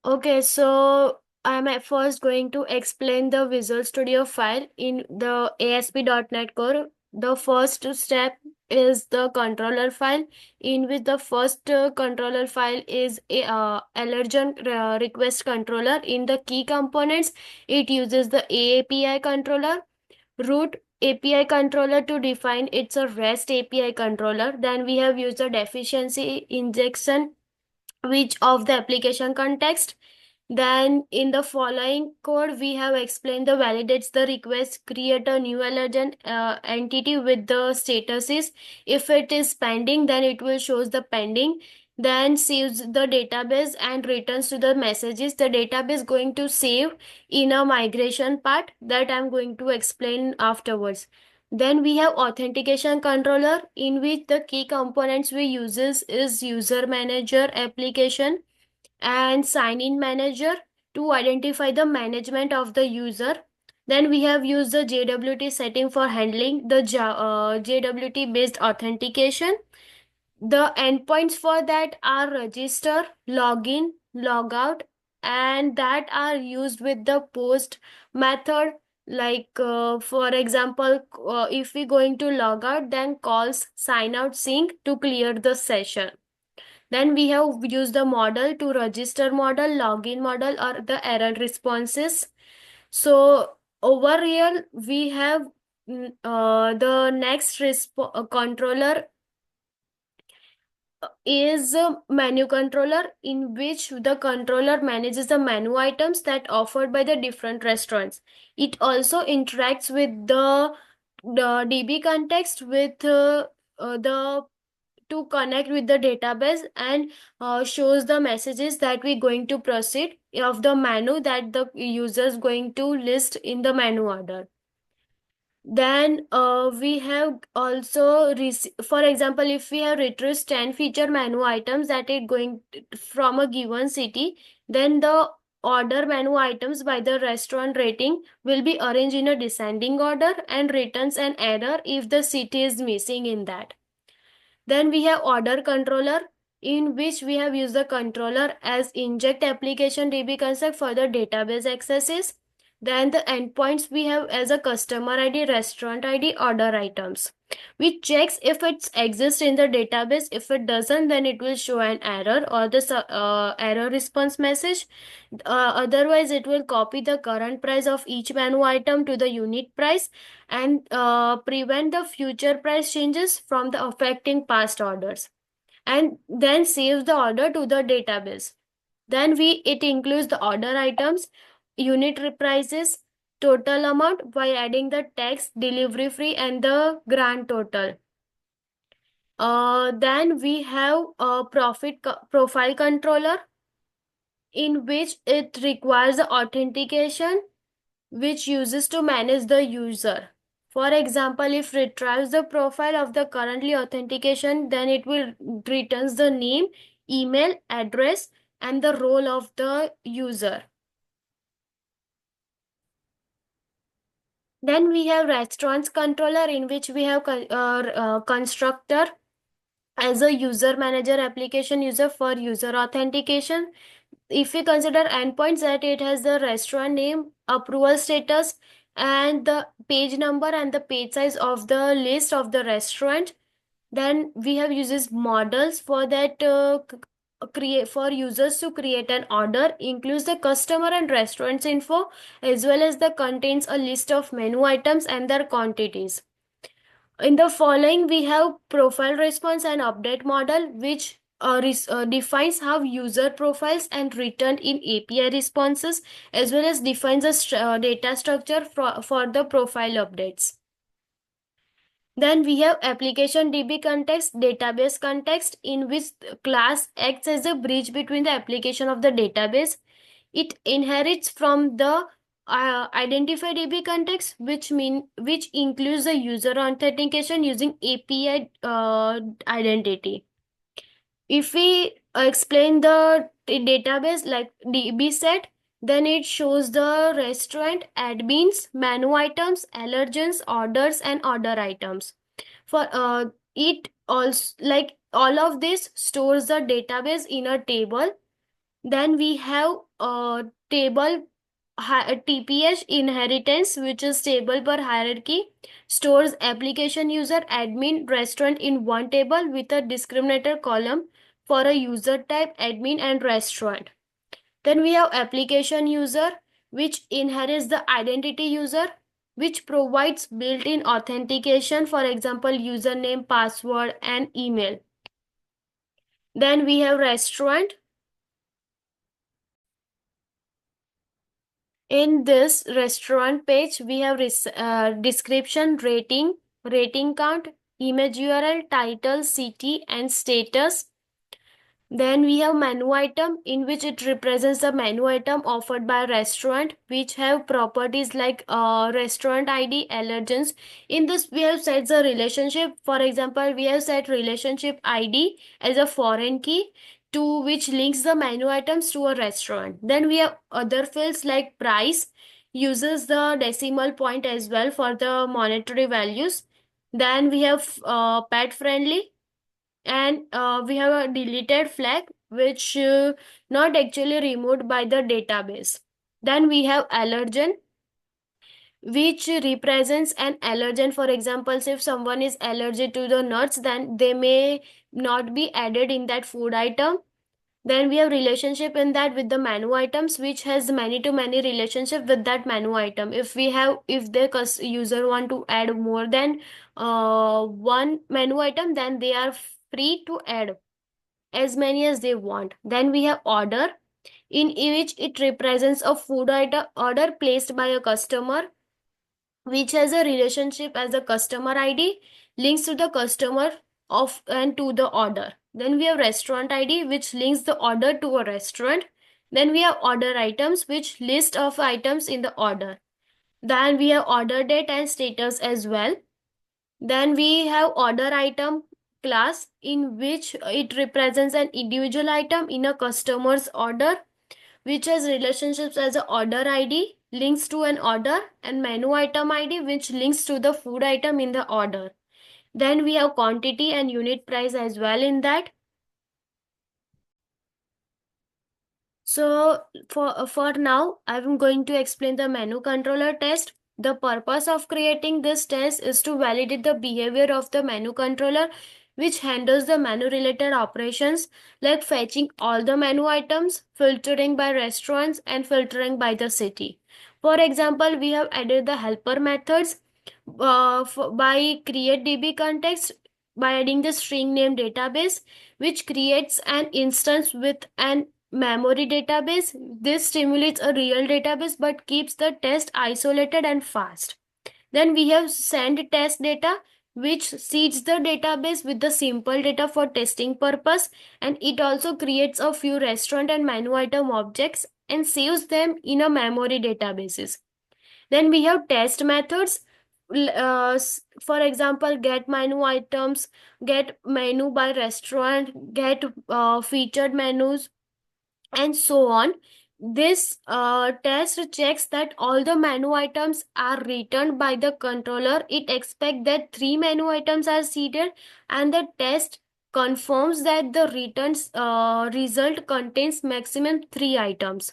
Okay, so I'm at first going to explain the Visual Studio file in the ASP.NET Core. The first step is the controller file, in which the first controller file is a allergen request controller. In the key components, it uses the AAPI controller, root API controller to define it's a REST API controller. Then we have used the deficiency injection, which of the application context. Then in the following code, we have explained the validates the request, create a new allergen entity with the statuses. If it is pending, then it will shows the pending. Then saves the database and returns to the messages. The database going to save in a migration part that I'm going to explain afterwards. Then we have authentication controller, in which the key components we uses is user manager application and sign in manager to identify the management of the user. Then we have used the JWT setting for handling the JWT based authentication. The endpoints for that are register, login, logout, and that are used with the post method. Like for example, if we going to log out, then calls sign out sync to clear the session. Then we have used the model to register model, login model, or the error responses. So over here we have the next controller is a menu controller, in which the controller manages the menu items that offered by the different restaurants. It also interacts with the DB context with the to connect with the database, and shows the messages that we're going to proceed of the menu that the user is going to list in the menu order. Then we have also, for example, if we have retrieved 10 feature menu items that it going from a given city, then the order menu items by the restaurant rating will be arranged in a descending order and returns an error if the city is missing in that. Then we have order controller, in which we have used the controller as inject application DB concept for the database accesses. Then the endpoints we have as a customer ID, restaurant ID, order items, which checks if it exists in the database. If it doesn't, then it will show an error or the error response message. Otherwise, it will copy the current price of each menu item to the unit price and prevent the future price changes from the affecting past orders, and then saves the order to the database. Then it includes the order items, unit prices, total amount by adding the tax, delivery fee, and the grand total. Then we have a profile controller, in which it requires the authentication, which uses to manage the user. For example, if retrieves the profile of the currently authentication, then it will returns the name, email, address, and the role of the user. Then we have restaurants controller, in which we have constructor as a user manager application user for user authentication. If we consider endpoints, that it has the restaurant name, approval status, and the page number and the page size of the list of the restaurant. Then we have uses models for that, create for users to create an order, includes the customer and restaurants info, as well as the contains a list of menu items and their quantities. In the following, we have profile response and update model, which defines how user profiles and returned in API responses, as well as defines a data structure for the profile updates. Then we have application DB context, database context, in which class acts as a bridge between the application of the database. It inherits from the identify DB context, which includes the user authentication using API identity. If we explain the database like DB set, then it shows the restaurant, admins, menu items, allergens, orders, and order items. For it also, like all of this stores the database in a table. Then we have table TPH inheritance, which is table per hierarchy, stores application user admin restaurant in one table with a discriminator column for a user type admin and restaurant. Then we have application user, which inherits the identity user, which provides built-in authentication, for example, username, password, and email. Then we have restaurant. In this restaurant page, we have description, rating count, image URL, title, city, and status. Then we have menu item, in which it represents the menu item offered by a restaurant, which have properties like restaurant ID, allergens. In this, we have set the relationship. For example, we have set relationship ID as a foreign key to which links the menu items to a restaurant. Then we have other fields like price, uses the decimal point as well for the monetary values. Then we have pet friendly, and we have a deleted flag which not actually removed by the database. Then we have allergen, which represents an allergen. For example, if someone is allergic to the nuts, then they may not be added in that food item. Then we have relationship in that with the menu items, which has many to many relationship with that menu item. If the user want to add more than one menu item, then they are free to add as many as they want. Then we have order, in which it represents a food order placed by a customer, which has a relationship as a customer ID, links to the customer of and to the order. Then we have restaurant ID, which links the order to a restaurant. Then we have order items, which list of items in the order. Then we have order date and status as well. Then we have order item class, in which it represents an individual item in a customer's order, which has relationships as a order ID, links to an order, and menu item ID, which links to the food item in the order. Then we have quantity and unit price as well in that. So for now, I'm going to explain the menu controller test. The purpose of creating this test is to validate the behavior of the menu controller, which handles the menu related operations like fetching all the menu items, filtering by restaurants, and filtering by the city. For example, we have added the helper methods by create DB context by adding the string name database, which creates an instance with an memory database. This simulates a real database but keeps the test isolated and fast. Then we have send test data, which seeds the database with the simple data for testing purpose, and it also creates a few restaurant and menu item objects and saves them in a memory databases. Then we have test methods. For example, get menu items, get menu by restaurant, get featured menus, and so on. This test checks that all the menu items are returned by the controller. It expects that three menu items are seeded, and the test confirms that the returns result contains maximum three items.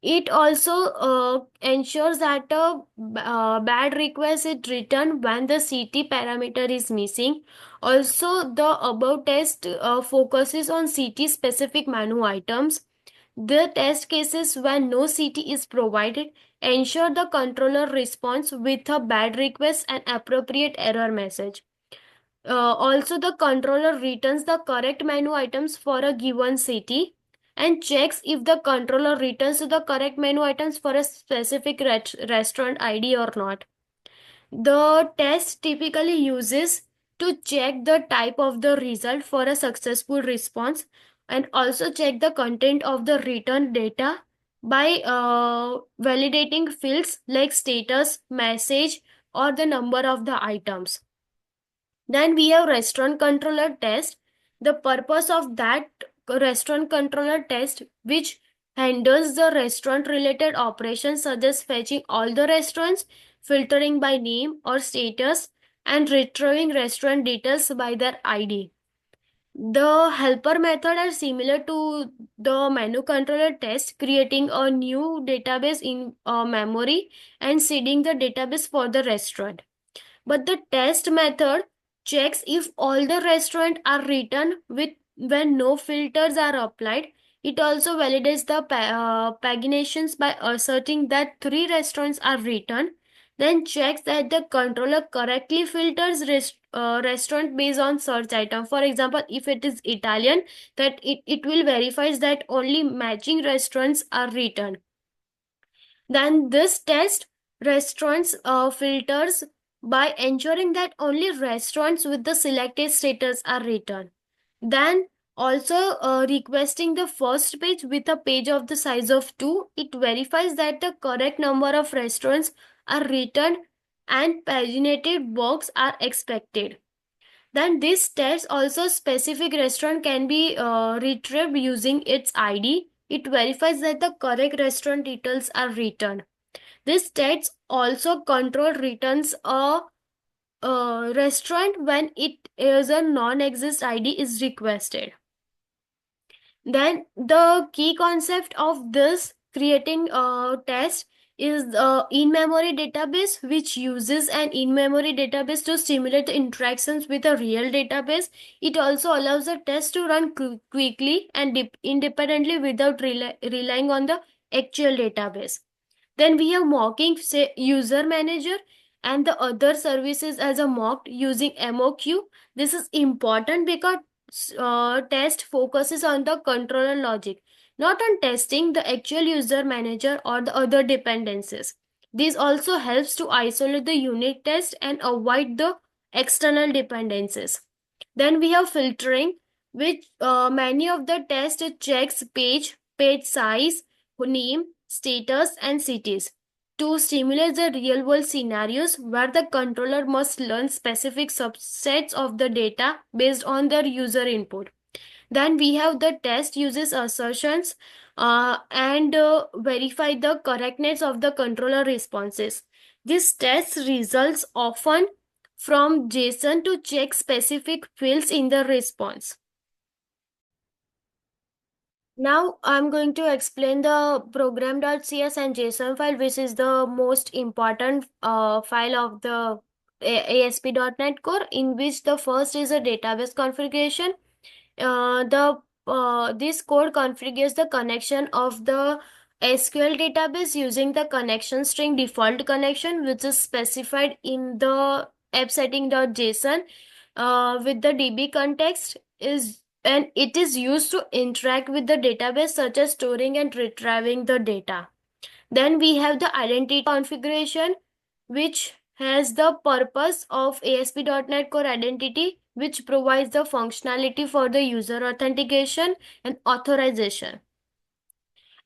It also ensures that a bad request is returned when the CT parameter is missing. Also, the above test focuses on CT specific menu items. The test cases when no CT is provided ensure the controller responds with a bad request and appropriate error message. Also, the controller returns the correct menu items for a given city and checks if the controller returns the correct menu items for a specific restaurant ID or not. The test typically uses to check the type of the result for a successful response and also check the content of the return data by validating fields like status, message, or the number of the items. Then we have restaurant controller test. The purpose of that restaurant controller test, which handles the restaurant related operations such as fetching all the restaurants, filtering by name or status, and retrieving restaurant details by their ID. The helper method are similar to the menu controller test, creating a new database in memory and seeding the database for the restaurant. But the test method checks if all the restaurants are written with when no filters are applied. It also validates the paginations by asserting that three restaurants are written, then checks that the controller correctly filters restaurant based on search item. For example, if it is Italian, that it will verifies that only matching restaurants are written. Then this test restaurants filters by ensuring that only restaurants with the selected status are written. Then also requesting the first page with a page of the size of 2, it verifies that the correct number of restaurants are written and paginated box are expected. Then this test also specific restaurant can be retrieved using its ID. It verifies that the correct restaurant details are written. This tests also control returns a restaurant when it is a non-exist ID is requested. Then the key concept of this creating a test is the in-memory database, which uses an in-memory database to simulate the interactions with a real database. It also allows the test to run quickly and independently without relying on the actual database. Then we have mocking say user manager and the other services as a mocked using MOQ. This is important because test focuses on the controller logic, not on testing the actual user manager or the other dependencies. This also helps to isolate the unit test and avoid the external dependencies. Then we have filtering, which many of the test checks page size, name, status, and cities to simulate the real world scenarios where the controller must learn specific subsets of the data based on their user input. Then we have the test uses assertions and verify the correctness of the controller responses. This test results often from JSON to check specific fields in the response. Now I'm going to explain the program.cs and JSON file, which is the most important file of the ASP.NET Core, in which the first is a database configuration. The This code configures the connection of the SQL database using the connection string default connection, which is specified in the app setting.json with the DB context is, and it is used to interact with the database such as storing and retrieving the data. Then we have the identity configuration, which has the purpose of ASP.NET Core Identity, which provides the functionality for the user authentication and authorization.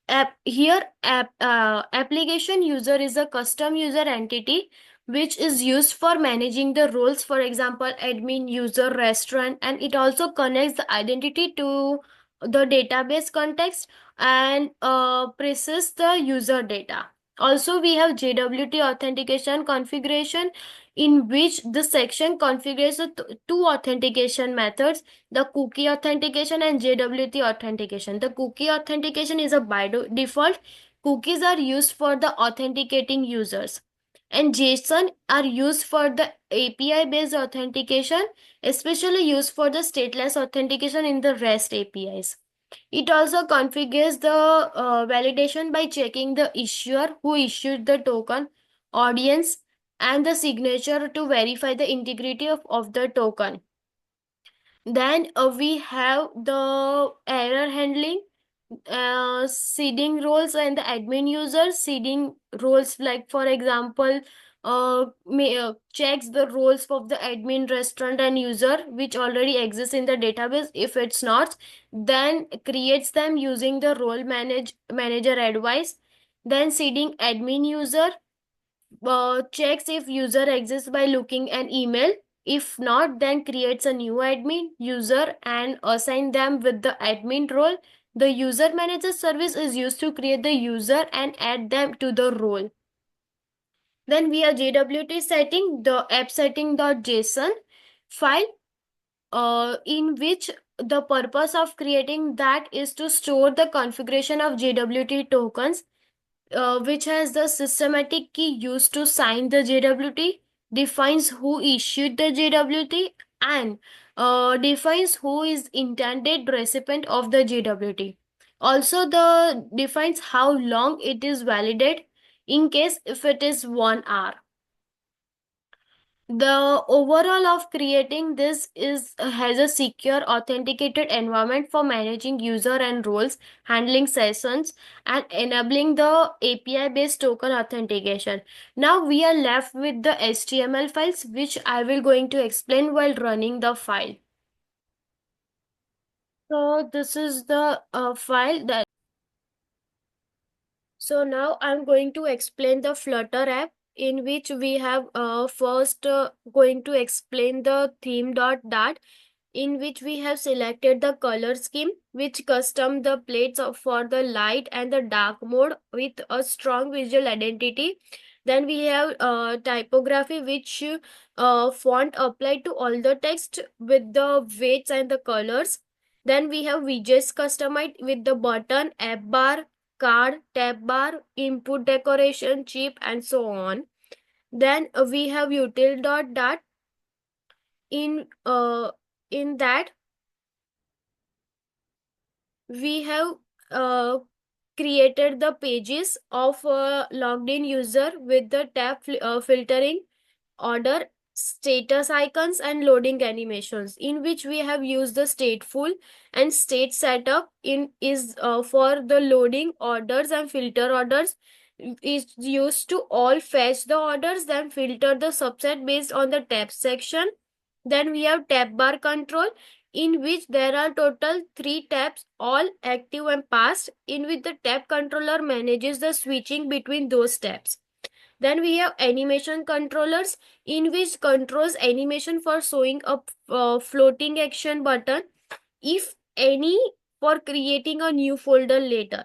Application user is a custom user entity which is used for managing the roles, for example, admin, user, restaurant, and it also connects the identity to the database context and process the user data. Also, we have JWT authentication configuration, in which the section configures the two authentication methods, the cookie authentication and JWT authentication. The cookie authentication is a by default. Cookies are used for the authenticating users, and JSON are used for the API based authentication, especially used for the stateless authentication in the REST APIs. It also configures the validation by checking the issuer who issued the token, audience, and the signature to verify the integrity of the token. Then we have the error handling, seeding roles and the admin user. Seeding roles, like for example, checks the roles of the admin, restaurant, and user which already exists in the database. If it's not, then creates them using the manager advice. Then seeding admin user checks if user exists by looking an email. If not, then creates a new admin user and assign them with the admin role. The user manager service is used to create the user and add them to the role. Then we have JWT setting, the app setting.json file, in which the purpose of creating that is to store the configuration of JWT tokens, which has the systematic key used to sign the JWT, defines who issued the JWT, and defines who is intended recipient of the JWT. Also, the defines how long it is valid in case if it is 1 hour. The overall of creating this is has a secure authenticated environment for managing user and roles, handling sessions, and enabling the API based token authentication. Now we are left with the HTML files, which I will going to explain while running the file. So this is the file that. So now I'm going to explain the Flutter app, in which we have first going to explain the theme.dart, in which we have selected the color scheme, which custom the plates for the light and the dark mode with a strong visual identity. Then we have typography, which font applied to all the text with the weights and the colors. Then we have widgets customized with the button, app bar, card, tab bar, input decoration, chip, and so on. Then we have util.dart. In that we have uh, created the pages of a logged in user with the tab filtering, order, status icons, and loading animations, in which we have used the stateful and state setup in is for the loading orders and filter orders is used to all fetch the orders, then filter the subset based on the tab section. Then we have tab bar control, in which there are total 3 tabs, all active and passed, in which the tab controller manages the switching between those tabs. Then we have animation controllers, in which controls animation for showing a floating action button, if any, for creating a new folder later.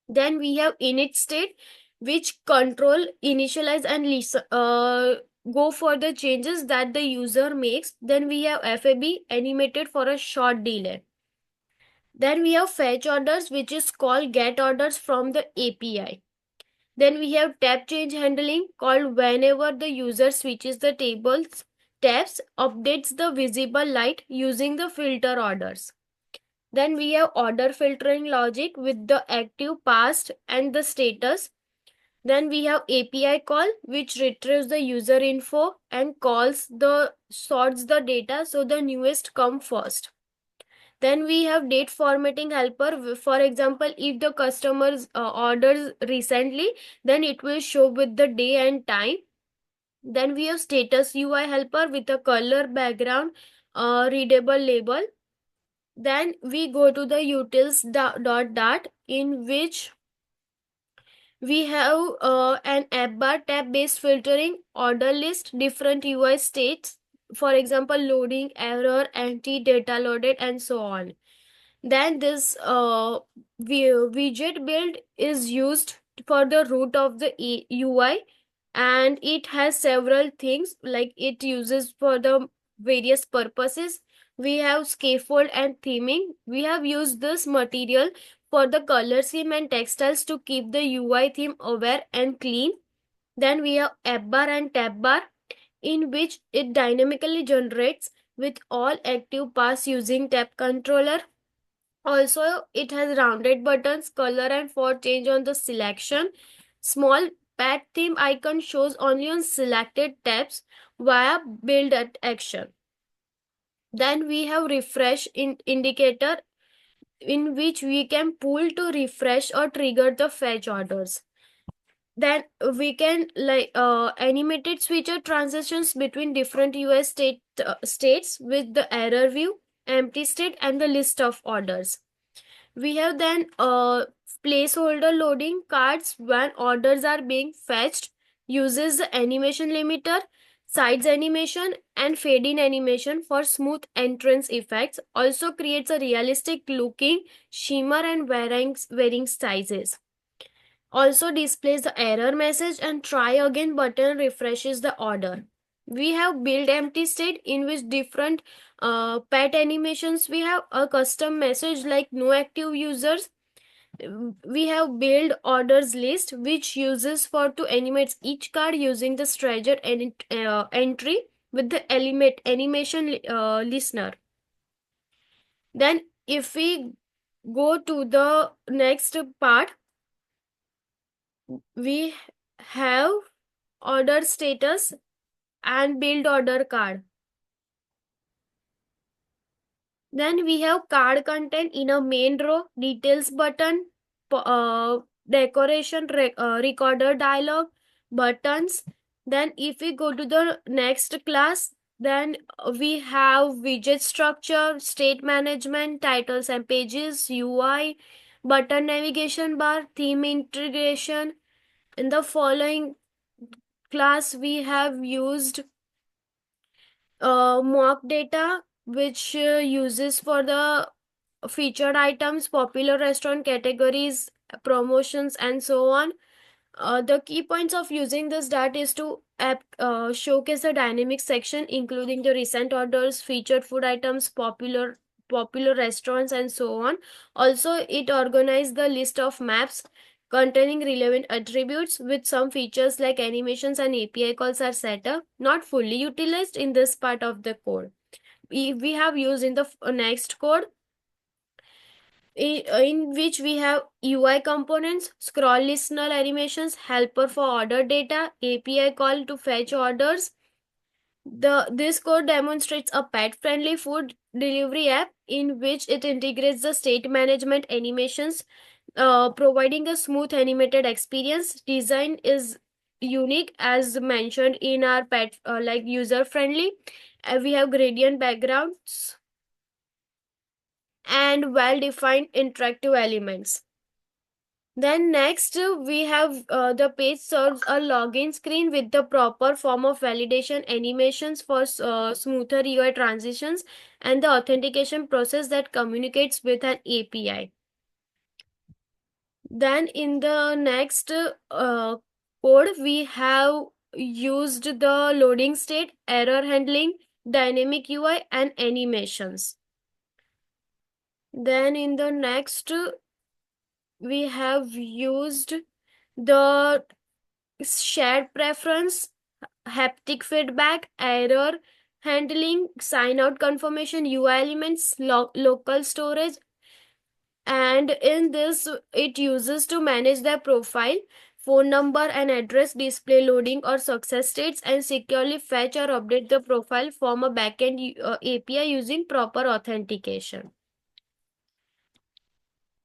Then we have init state, which control initialize and go for the changes that the user makes. Then we have FAB, animated for a short delay. Then we have fetch orders, which is called get orders from the API. Then we have tab change handling, called whenever the user switches the tables tabs, updates the visible light using the filter orders. Then we have order filtering logic with the active, past, and the status. Then we have API call, which retrieves the user info and sorts the data, so the newest come first. Then we have date formatting helper. For example, if the customer's orders recently, then it will show with the day and time. Then we have status UI helper with a color background, readable label. Then we go to the utils.dart, in which we have an app bar tab based filtering, order list, different UI states, for example, loading, error, empty, data loaded, and so on. Then this widget build is used for the root of the UI, and it has several things, like it uses for the various purposes. We have scaffold and theming. We have used this material for the color scheme and textiles to keep the UI theme aware and clean. Then we have app bar and tab bar, in which it dynamically generates with all active paths using tab controller. Also, it has rounded buttons, color and font change on the selection. Small pad theme icon shows only on selected tabs via build at action. Then we have refresh indicator, in which we can pull to refresh or trigger the fetch orders. Then we can animated switcher transitions between different US states with the error view, empty state, and the list of orders. We have then placeholder loading cards when orders are being fetched, uses the animation limiter, sides animation, and fade in animation for smooth entrance effects. Also creates a realistic looking shimmer and varying sizes. Also displays the error message and try again button refreshes the order. we have build empty state in which different pet animations. We have a custom message like no active users. We have build orders list which uses for to animate each card using the strategy entry with the element animation listener. Then if we go to the next part, we have order status and build order card. Then we have card content in a main row, details button, decoration, recorder dialog, buttons. Then if we go to the next class, then we have widget structure, state management, titles and pages, UI, button navigation bar, theme integration. In the following class, we have used mock data, which uses for the featured items, popular restaurant categories, promotions, and so on. The key points of using this data is to showcase a dynamic section including the recent orders, featured food items, popular restaurants, and so on. Also, it organizes the list of maps containing relevant attributes with some features like animations and API calls are set up, not fully utilized in this part of the code. We have used in the next code in which we have UI components, scroll listener animations, helper for order data, API call to fetch orders. This code demonstrates a pet-friendly food delivery app in which it integrates the state management animations, providing a smooth animated experience. Design is unique as mentioned in our pet like user friendly. We have gradient backgrounds and well-defined interactive elements. Then next we have the page serves a login screen with the proper form of validation animations for smoother UI transitions and the authentication process that communicates with an API. Then in the next code we have used the loading state, error handling, dynamic UI and animations. Then in the next we have used the shared preference, haptic feedback, error handling, sign out confirmation, UI elements, local storage. And in this, it uses to manage their profile, phone number and address, display loading or success states, and securely fetch or update the profile from a backend API using proper authentication.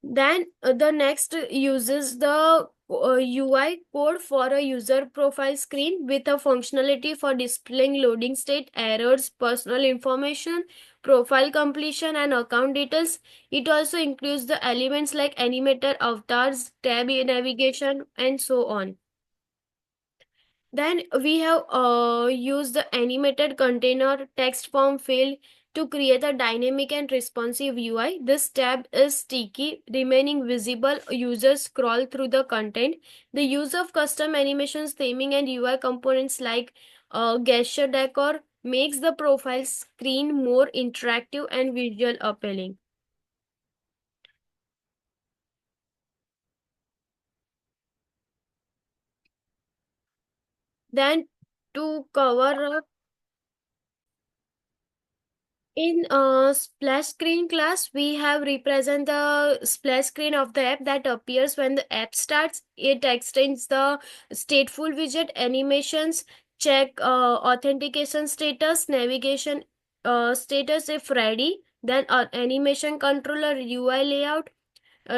Then the next uses the UI code for a user profile screen with a functionality for displaying loading state, errors, personal information, profile completion, and account details. It also includes the elements like animator avatars, tab navigation, and so on. Then we have used the animated container text form field to create a dynamic and responsive UI. This tab is sticky, remaining visible. Users scroll through the content. The use of custom animations, theming, and UI components like gesture decor makes the profile screen more interactive and visual appealing. Then to cover up in splash screen class, we have represent the splash screen of the app that appears when the app starts. It extends the stateful widget animations, check authentication status, navigation status if ready, then animation controller UI layout,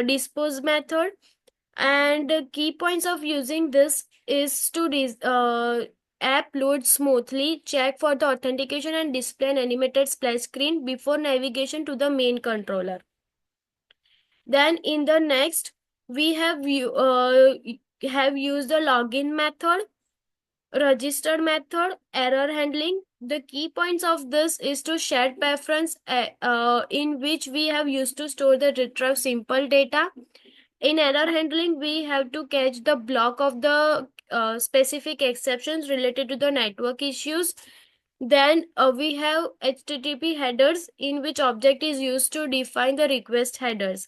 dispose method, and key points of using this is to app load smoothly, check for the authentication and display an animated splash screen before navigation to the main controller. Then in the next, we have used the login method, registered method, error handling. The key points of this is to shared preference in which we have used to store the retrieve simple data. In error handling, we have to catch the block of the specific exceptions related to the network issues. Then we have HTTP headers in which object is used to define the request headers.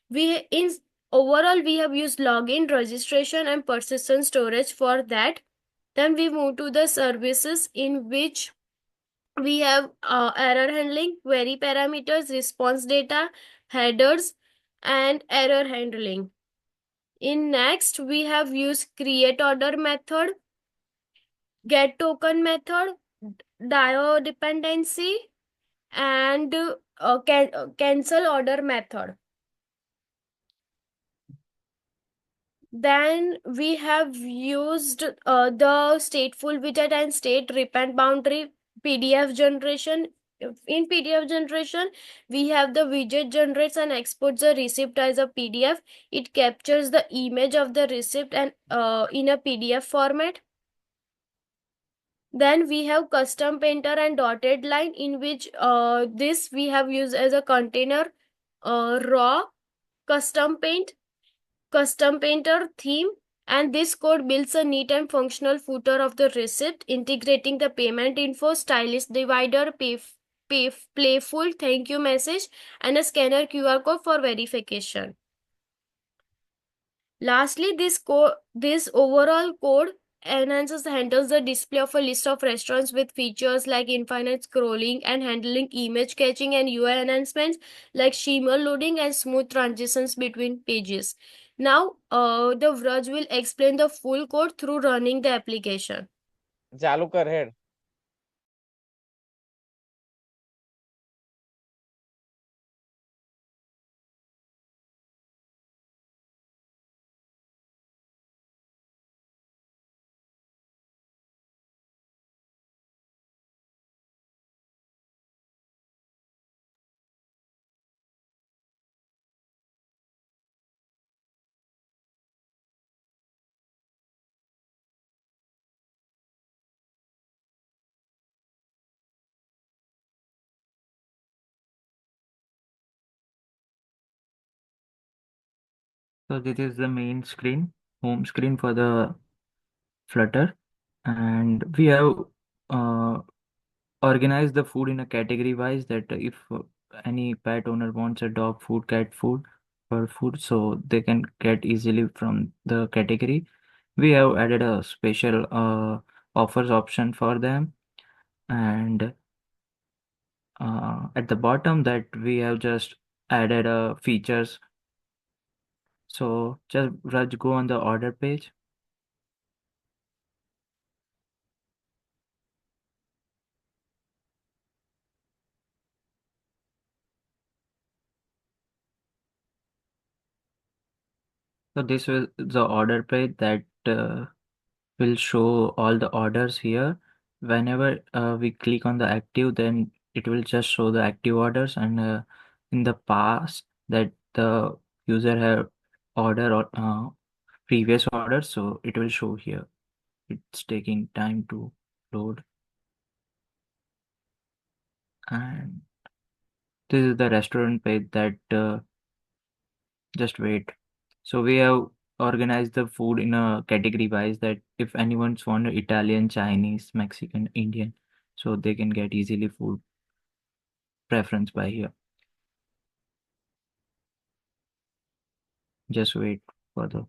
We in overall we have used login, registration, and persistent storage for that. Then we move to the services in which we have error handling, query parameters, response data, headers, and error handling. In next, we have used create order method, get token method, dio dependency, and cancel order method. Then we have used the stateful widget and state repend boundary PDF generation. In PDF generation, we have the widget generates and exports the receipt as a PDF. It captures the image of the receipt and in a PDF format. Then we have custom painter and dotted line in which this we have used as a container raw custom paint custom painter theme, and this code builds a neat and functional footer of the receipt integrating the payment info, stylish divider, playful thank you message, and a scanner QR code for verification. Lastly, this overall code enhances handles the display of a list of restaurants with features like infinite scrolling and handling image catching and UI enhancements like shimmer loading and smooth transitions between pages. Now, the Vraj will explain the full code through running the application. चालू कर head. So this is the main screen, home screen for the Flutter, and we have uh, organized the food in a category wise that if any pet owner wants a dog food, cat food, bird food, so they can get easily from the category. We have added a special offers option for them, and at the bottom that we have just added features. So just Raj, go on the order page. So this was the order page that will show all the orders here. Whenever we click on the active, then it will just show the active orders, and in the past that the user have order or previous orders, so it will show here. It's taking time to load, and this is the restaurant page that just wait. So we have organized the food in a category wise that if anyone's want Italian, Chinese, Mexican, Indian, so they can get easily food preference by here. Just wait for the